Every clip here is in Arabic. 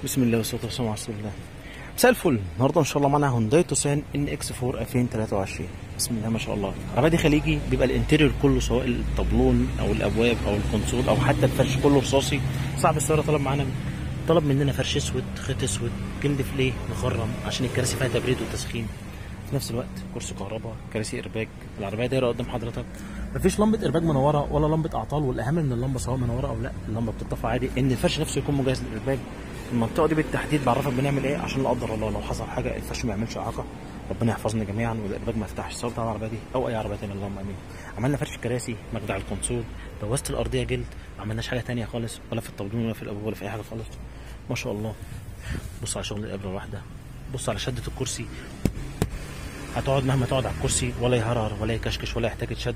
بسم الله والصلاه والسلام على رسول الله. مساء الفل. النهارده ان شاء الله معانا هونداي توسان ان اكس 4 2023. بسم الله ما شاء الله. العربيه دي خليجي، بيبقى الانتيريور كله سواء الطبلون او الابواب او الكونسول او حتى الفرش كله رصاصي. صاحب السياره طلب مننا فرش اسود، خيط اسود، جلد فليه مخرم عشان الكراسي فيها تبريد وتسخين في نفس الوقت، كرسي كهرباء، كراسي ايرباج. العربيه دايره قدام حضرتك، مفيش لمبه ايرباج منوره ولا لمبه اعطال، والاهم من اللمبه سواء منوره او لا اللمبه بتطفى عادي، ان الفرش نفسه يكون مجهز للايرباج. المنطقه دي بالتحديد بعرفك بنعمل ايه عشان لا قدر الله لو حصل حاجه الفرش ما يعملش اعاقه، ربنا يحفظنا جميعا، والايرباج ما يفتحش سواء بتاع العربيه دي او اي عربيه ثانيه اللهم امين. عملنا فرش كراسي، مجدع الكونسول، بواسه الارضيه جلد، ما عملناش حاجه ثانيه خالص، ولا في الطبلون ولا في الابواب ولا في اي حاجه خالص. ما شاء الله. بص على شغل الابره الواحده، بص على شده الكرسي. هتقعد مهما تقعد على الكرسي ولا يهرهر ولا يكشكش ولا يحتاج يتشد.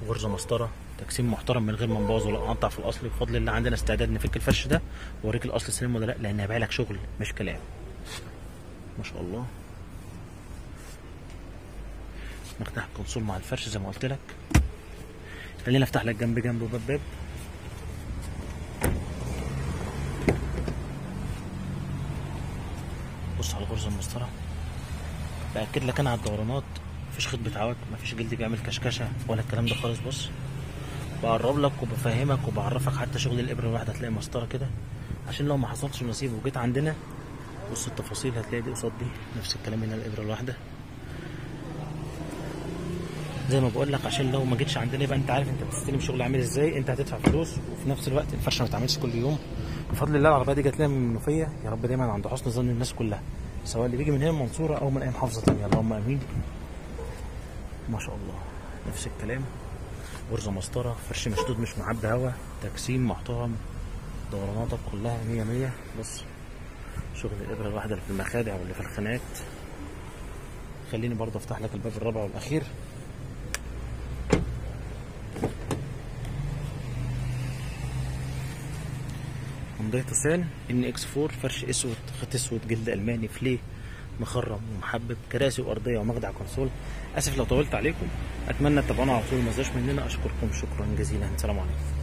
غرزه مسطره، تجسيم محترم من غير ما نبوظ ولا نقطع في الاصل. بفضل الله عندنا استعداد نفك الفرش ده واوريك الاصل سليم ولا لا، لان هيبيع لك شغل مش كلام. ما شاء الله. نفتح الكونسول مع الفرش زي ما قلت لك. خلينا افتح لك جنب جنب وباب باب. بص على الغرزه المسطره. باكد لك انا على الدورانات، مفيش خيط بتعوج، مفيش جلد بيعمل كشكشه ولا الكلام ده خالص. بص بقرب لك وبفهمك وبعرفك حتى شغل الابره الواحده، هتلاقي مسطره كده عشان لو ما حصلش نصيب وجيت عندنا. بص التفاصيل هتلاقي دي قصاد دي، نفس الكلام هنا الابره الواحده زي ما بقول لك، عشان لو ما جيتش عندنا يبقى انت عارف انت بتستلم شغل عامل ازاي. انت هتدفع فلوس وفي نفس الوقت الفرشه ما تعملش كل يوم. بفضل الله العربيه دي جات لنا من المنوفيه، يا رب دايما عند حسن ظن الناس كلها، سواء اللي بيجي من هنا المنصوره او من اي محافظه ثانيه اللهم امين. ما شاء الله. نفس الكلام، غرزه مسطره، فرش مشدود مش معبي هوا، تجسيم محترم، دوراناتك كلها 100 100. بص شغل الابره الواحده اللي في المخادع واللي في الخانات. خليني برضه افتح لك الباب الرابع والاخير. هونداي توسان ان اكس 4، فرش اسود، خيط اسود، جلد الماني، فليه مخرم ومحبب، كراسي وارضيه ومخدع كونسول. اسف لو طولت عليكم، اتمنى تتابعونا على طول، ما تنسوش مننا. اشكركم شكرا جزيلا، سلام عليكم.